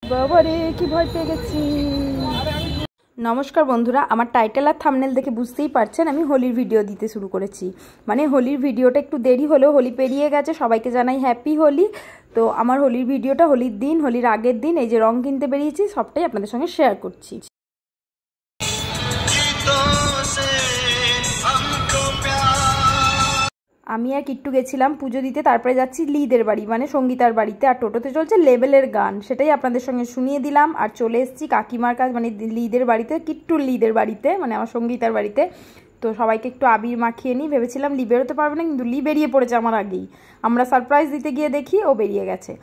বাবারে কি ভয় পেয়ে গেছি। নমস্কার বন্ধুরা, আমার টাইটেল আর থাম্বনেল দেখে বুঝতেই পারছেন আমি হোলির ভিডিও দিতে শুরু করেছি। মানে হোলির ভিডিওটা একটু দেরি হলেও হোলি পেরিয়ে গেছে, সবাইকে জানাই হ্যাপি হোলি। তো আমার হোলির ভিডিওটা হোলির দিন, হোলির আগের দিন এই যে রং কিনতে বেরিয়েছি সবটাই আপনাদের সঙ্গে শেয়ার করছি। আমি আর কিট্টু গেছিলাম পুজো দিতে, তারপরে যাচ্ছি লিদের বাড়ি মানে সঙ্গীতার বাড়িতে। আর টোটোতে চলছে লেভেলের গান, সেটাই আপনাদের সঙ্গে শুনিয়ে দিলাম। আর চলে এসেছি কাকিমার কাছে মানে লিদের বাড়িতে, কিট্টুর লিদের বাড়িতে মানে আমার সঙ্গীতার বাড়িতে। তো সবাইকে একটু আবির মাখিয়ে নিই ভেবেছিলাম, লি বেরোতে পারবে না, কিন্তু লি বেরিয়ে পড়েছে আমার আগেই। আমরা সারপ্রাইজ দিতে গিয়ে দেখি ও বেরিয়ে গেছে।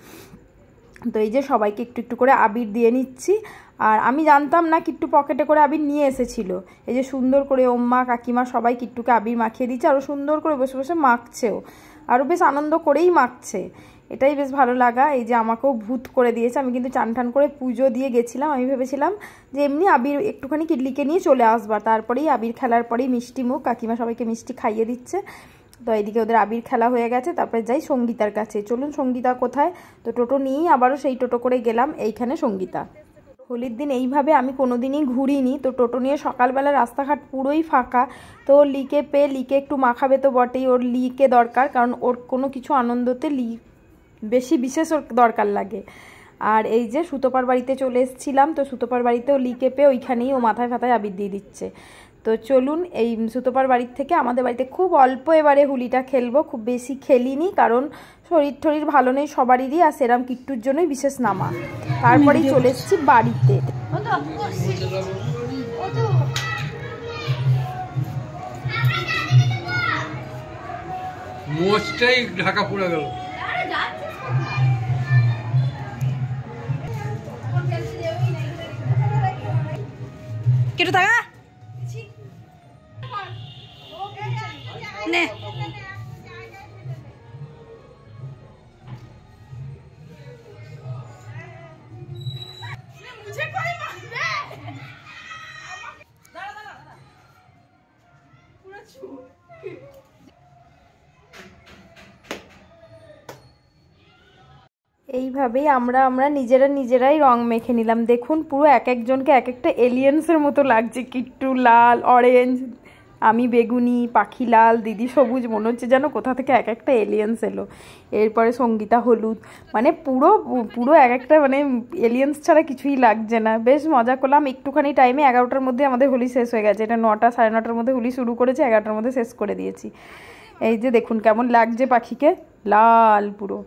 তো এই যে সবাইকে একটু একটু করে আবির দিয়ে নিচ্ছি। আর আমি জানতাম না কিট্টু পকেটে করে আবির নিয়ে এসেছিল। এই যে সুন্দর করে ওম্মা কাকিমা সবাই কিট্টুকে আবির মাখিয়ে দিচ্ছে, আরও সুন্দর করে বসে বসে মাখছেও, আরও বেশ আনন্দ করেই মাখছে, এটাই বেশ ভালো লাগা। এই যে আমাকেও ভূত করে দিয়েছে, আমি কিন্তু চান টান করে পুজো দিয়ে গেছিলাম। আমি ভেবেছিলাম যে এমনি আবির একটুখানি কিডলিকে নিয়ে চলে আসবার, তারপরেই আবির খেলার পরেই মিষ্টি মুখ, কাকিমা সবাইকে মিষ্টি খাইয়ে দিচ্ছে। তো এইদিকে ওদের আবির খেলা হয়ে গেছে, তারপরে যাই সঙ্গীতার কাছে। চলুন সঙ্গীতা কোথায়, তো টোটো নিয়েই আবারও সেই টোটো করে গেলাম এইখানে সঙ্গীতা। হোলির দিন এইভাবে আমি কোনোদিনই ঘুরিনি। তো টোটো নিয়ে সকালবেলা রাস্তাঘাট পুরোই ফাঁকা। তো লিকে পেয়ে লিকে একটু মাখাবে তো বটেই, ওর লিকে দরকার, কারণ ওর কোনো কিছু আনন্দতে লি বেশি বিশেষ ওর দরকার লাগে। আর এই যে সুতোপার বাড়িতে চলে এসেছিলাম, তো সুতোপার বাড়িতেও লিকে পেয়ে ওইখানেই ও মাথায় ফাতায় আবির দিয়ে দিচ্ছে। তো চলুন এই সুতোপার বাড়ির থেকে আমাদের বাড়িতে খুব অল্প এবারে হোলিটা খেলবো, খুব বেশি খেলিনি, কারণ শরীর টরীর ভালো নেই সবারই, আর সেরাম কিট্টুর জন্যই বিশেষ নামা। তারপরেই চলে এসেছি বাড়িতে। মোচটাই ঢাকা পড়ে গেল। কেটে থাকা নে এইভাবেই আমরা নিজেরাই রং মেখে নিলাম। দেখুন পুরো এক একজনকে এক একটা এলিয়েন্সের মতো লাগছে। কিট্টু লাল, অরেঞ্জ, আমি বেগুনি, পাখি লাল, দিদি সবুজ, মনে হচ্ছে যেন কোথা থেকে এক একটা এলিয়েন্স এলো। এরপরে সঙ্গীতা হলুদ, মানে পুরো এক একটা মানে এলিয়েন্স ছাড়া কিছুই লাগছে না। বেশ মজা করলাম একটুখানি টাইমে। 11টার মধ্যে আমাদের হোলি শেষ হয়ে গেছে। এটা 9টা 9:30টার মধ্যে হোলি শুরু করেছে, 11টার মধ্যে শেষ করে দিয়েছি। এই যে দেখুন কেমন লাগছে পাখিকে, লাল পুরো।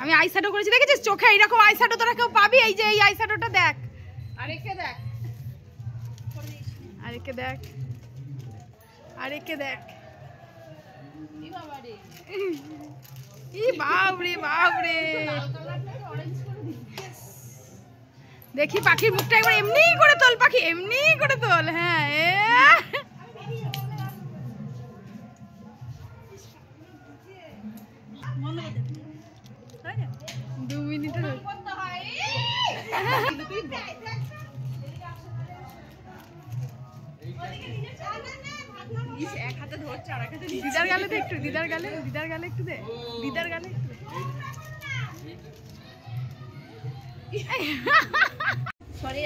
আমি আইশ্যাডো করেছি, দেখেছিস চোখে এইরকম আইশ্যাডো তোরা কেউ পাবি? এই যে এই আইশ্যাডোটা দেখ, আরেকে দেখ, আরেকে দেখ, আরেকে দেখ, ই বাবরে বাবরে। দেখি পাখির মুখটা একবার এমনি করে তোল, পাখি এমনি করে তোল। হ্যাঁ 2 মিনিটের এক হাতে ধরছে আর এক হাতে দিদার গালে দে, একটু দিদার গালে একটু দে, দিদার গালে একটু সরি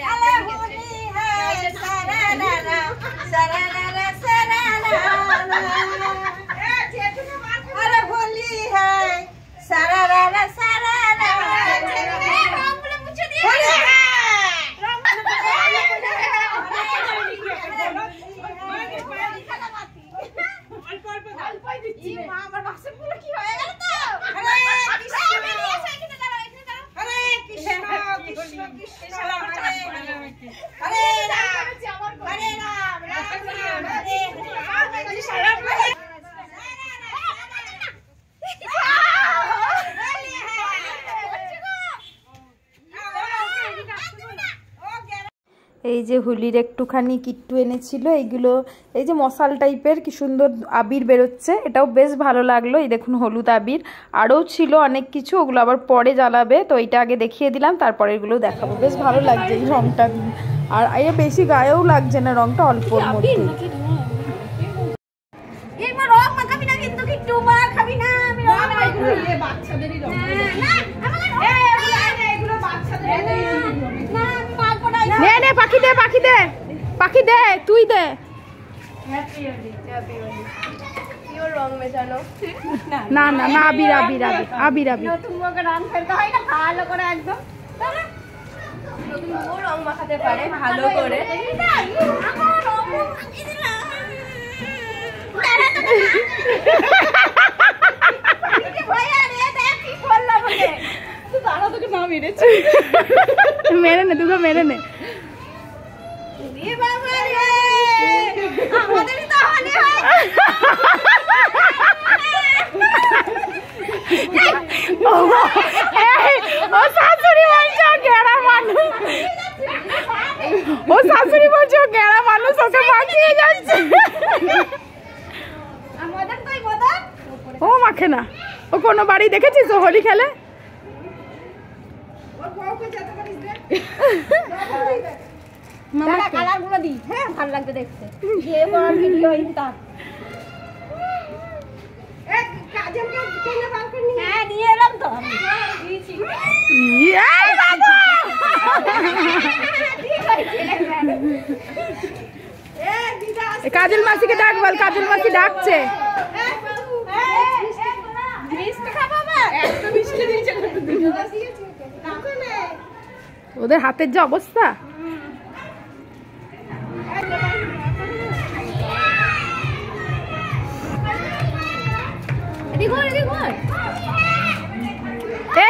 এই যে হোলির একটুখানি কিট্টু এনেছিল, এইগুলো এই যে মশাল টাইপের কি সুন্দর আবির বেরোচ্ছে, এটাও বেশ ভালো লাগলো। এই দেখুন হলুদ আবির, আরও ছিল অনেক কিছু, ওগুলো আবার পরে জ্বালাবে। তো এইটা আগে দেখিয়ে দিলাম, তারপরে এগুলো দেখাবো। বেশ ভালো লাগছে এই রংটা, আর এর বেশি গায়েও লাগছে না, রংটা অল্পর মধ্যে। বাচ্চাদেরই দে, পাখি দে, তুই দে। রং মেশানো না না না, আবির আবির আবির আবির আবির। নতুন বউকে রং ফেলতে হয় না, ভালো করে একদম নতুন বউ রং মাখাতে পারে ভালো করে। মেরে নে, দুটো মেরে নে। ও শাশুড়ি বলছে গেড়া মানুষ, ও শাশুড়ি বলছে গেড়া মানুষ, ওকে মাখিয়ে যাচ্ছে। ও মাখে না, ও কোনো বাড়ি দেখেছিস ও হোলি খেলে? কালারগুলো দিই, হ্যাঁ ভালো লাগবে দেখতে। যে বড় ভিডিও ইনতাম হ্যাঁ নিয়ে এলাম তো আমি। কাজল মাসিকে ডাক বল, কাজল মাসি ডাকছে। ওদের হাতের যে অবস্থা।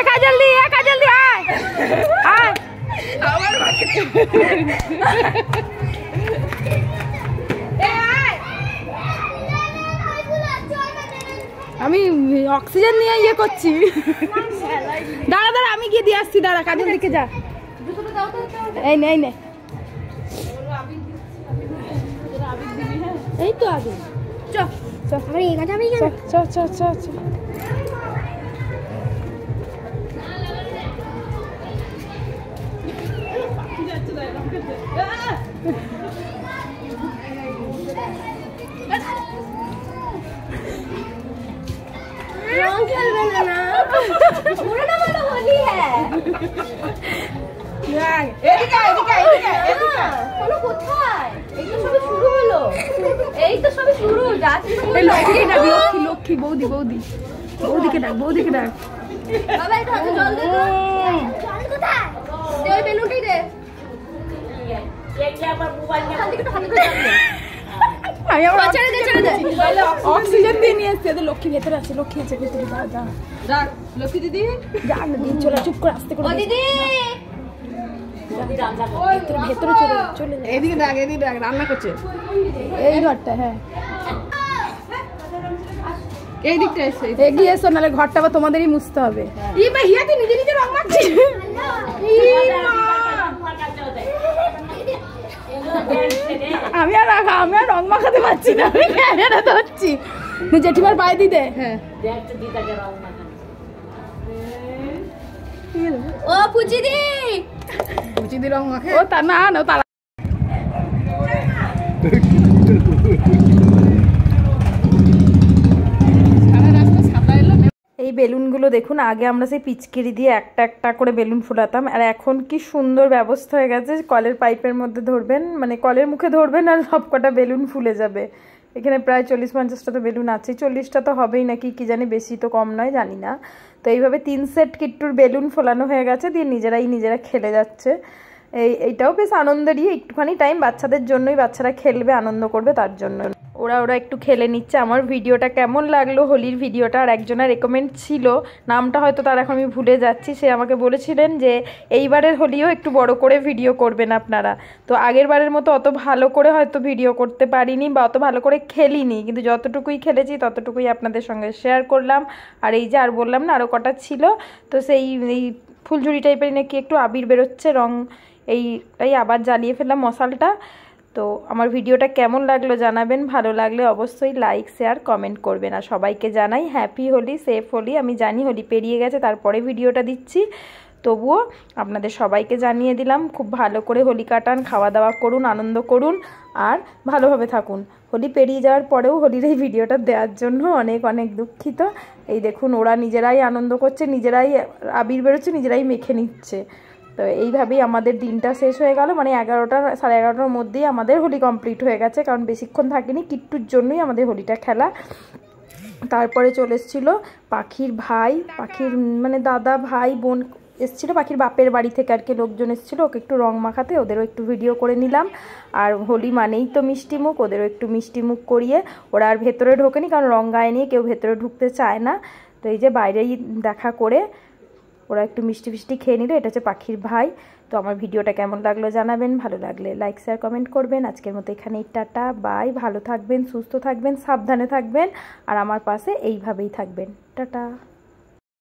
কাজল দি, কাজল দি, আয় আয়। আমি অক্সিজেন নিয়ে ইয়ে করছি। দাঁড়া দাঁড়া, আমি গিয়ে দিয়ে আসছি, দাঁড়া। কাজল দিকে যা, এই নে এই নে, এই তো আগে চ চ চ চ চ চ। रंग खेलबे ना पुराना वाला होली है। এদিকে এদিকে এদিকে এদিকে কোনো কোথায়? এই তো সবে শুরু হলো, এই তো সবে শুরু যাচ্ছে। এই লক্ষ্মীকে ডাক, লক্ষ্মী লক্ষ্মী, বৌদি বৌদি, বৌদিকে ডাক, বৌদিকে ডাক। বাবা একটু হাতে জল দে তো। জল কোথায়? দে ওই বেলুনটাই দে। আমি আবার অক্সিজেন দিয়ে নিয়ে এসছি। ওদের লক্ষ্মী ভেতরে আছে, লক্ষ্মী আছে ভেতরে। যা যা যা, লক্ষ্মী দিদি যা না, দিন চলে, চুপ করে আস্তে করে। ও দিদি ভেতরে চলে চলে। এদিকে ডাক, এদিকে ডাক, রান্না করছে এই ঘরটা। হ্যাঁ এই দিকটা এসে এগিয়ে এসো, নাহলে ঘরটা আবার তোমাদেরই মুছতে হবে। ই ভাই হিয়া, তুই নিজে নিজে রং মাখছিস। আমি আর রং মাখাতে পারছি না, আমি ক্যামেরা ধরছি। জেঠিমার পায়ে দিতে। হ্যাঁ ও পুচিদি, পুচিদি রং মাখে। ও তা না না, তারা এই বেলুনগুলো দেখুন, আগে আমরা সেই পিচকিরি দিয়ে একটা একটা করে বেলুন ফুলাতাম, আর এখন কি সুন্দর ব্যবস্থা হয়ে গেছে। কলের পাইপের মধ্যে ধরবেন, মানে কলের মুখে ধরবেন, আর সবকটা বেলুন ফুলে যাবে। এখানে প্রায় 40-50টা তো বেলুন আছে, 40টা তো হবেই নাকি কি জানি, বেশি তো কম নয় জানি না। তো এইভাবে 3 সেট কিট্টুর বেলুন ফোলানো হয়ে গেছে, দিয়ে নিজেরা খেলে যাচ্ছে। এইটাও বেশ আনন্দেরই, একটুখানি টাইম বাচ্চাদের জন্যই, বাচ্চারা খেলবে আনন্দ করবে তার জন্য। ওরা একটু খেলে নিচ্ছে। আমার ভিডিওটা কেমন লাগলো, হোলির ভিডিওটা, আর একজনের রেকমেন্ড ছিল, নামটা হয়তো তার এখন আমি ভুলে যাচ্ছি, সে আমাকে বলেছিলেন যে এইবারের হোলিও একটু বড় করে ভিডিও করবেন আপনারা। তো আগের বারের মতো অত ভালো করে হয়তো ভিডিও করতে পারিনি বা অত ভালো করে খেলিনি, কিন্তু যতটুকুই খেলেছি ততটুকুই আপনাদের সঙ্গে শেয়ার করলাম। আর এই যে আর বললাম না আরও কটা ছিল, তো এই ফুলঝুরি টাইপের নাকি একটু আবির বেরোচ্ছে রং, এইটাই আবার জ্বালিয়ে ফেললাম মশালটা। তো আমার ভিডিওটা কেমন লাগলো জানাবেন, ভালো লাগলে অবশ্যই লাইক শেয়ার কমেন্ট করবেন। আর সবাইকে জানাই হ্যাপি হোলি, সেফ হোলি। আমি জানি হোলি পেরিয়ে গেছে, তারপরে ভিডিওটা দিচ্ছি, তবুও আপনাদের সবাইকে জানিয়ে দিলাম। খুব ভালো করে হোলি কাটান, খাওয়া দাওয়া করুন, আনন্দ করুন, আর ভালোভাবে থাকুন। হোলি পেরিয়ে যাওয়ার পরেও হোলির এই ভিডিওটা দেওয়ার জন্য অনেক অনেক দুঃখিত। এই দেখুন ওরা নিজেরাই আনন্দ করছে, নিজেরাই আবির বেরোচ্ছে, নিজেরাই মেখে নিচ্ছে। তো এইভাবেই আমাদের দিনটা শেষ হয়ে গেল, মানে 11টা 11:30টার মধ্যেই আমাদের হোলি কমপ্লিট হয়ে গেছে, কারণ বেশিক্ষণ থাকিনি, কিট্টুর জন্যই আমাদের হোলিটা খেলা। তারপরে চলে এসেছিলো পাখির ভাই, পাখির মানে দাদা ভাই বোন এসেছিলো, পাখির বাপের বাড়ি থেকে আর কি লোকজন এসেছিলো, ওকে একটু রং মাখাতে, ওদেরও একটু ভিডিও করে নিলাম। আর হোলি মানেই তো মিষ্টি মুখ, ওদেরও একটু মিষ্টি মুখ করিয়ে, ওরা আর ভেতরে ঢোকেনি, কারণ রং গায়ে নিয়ে কেউ ভেতরে ঢুকতে চায় না। তো এই যে বাইরেই দেখা করে ওরা একটু মিষ্টি ফিষ্টি খেয়ে নিল। এটা হচ্ছে পাখির ভাই। তো আমার ভিডিওটা কেমন লাগলো জানাবেন, ভালো লাগলে লাইক শেয়ার কমেন্ট করবেন। আজকের মতো এখানেই টাটা বাই, ভালো থাকবেন, সুস্থ থাকবেন, সাবধানে থাকবেন, আর আমার পাশে এইভাবেই থাকবেন। টাটা।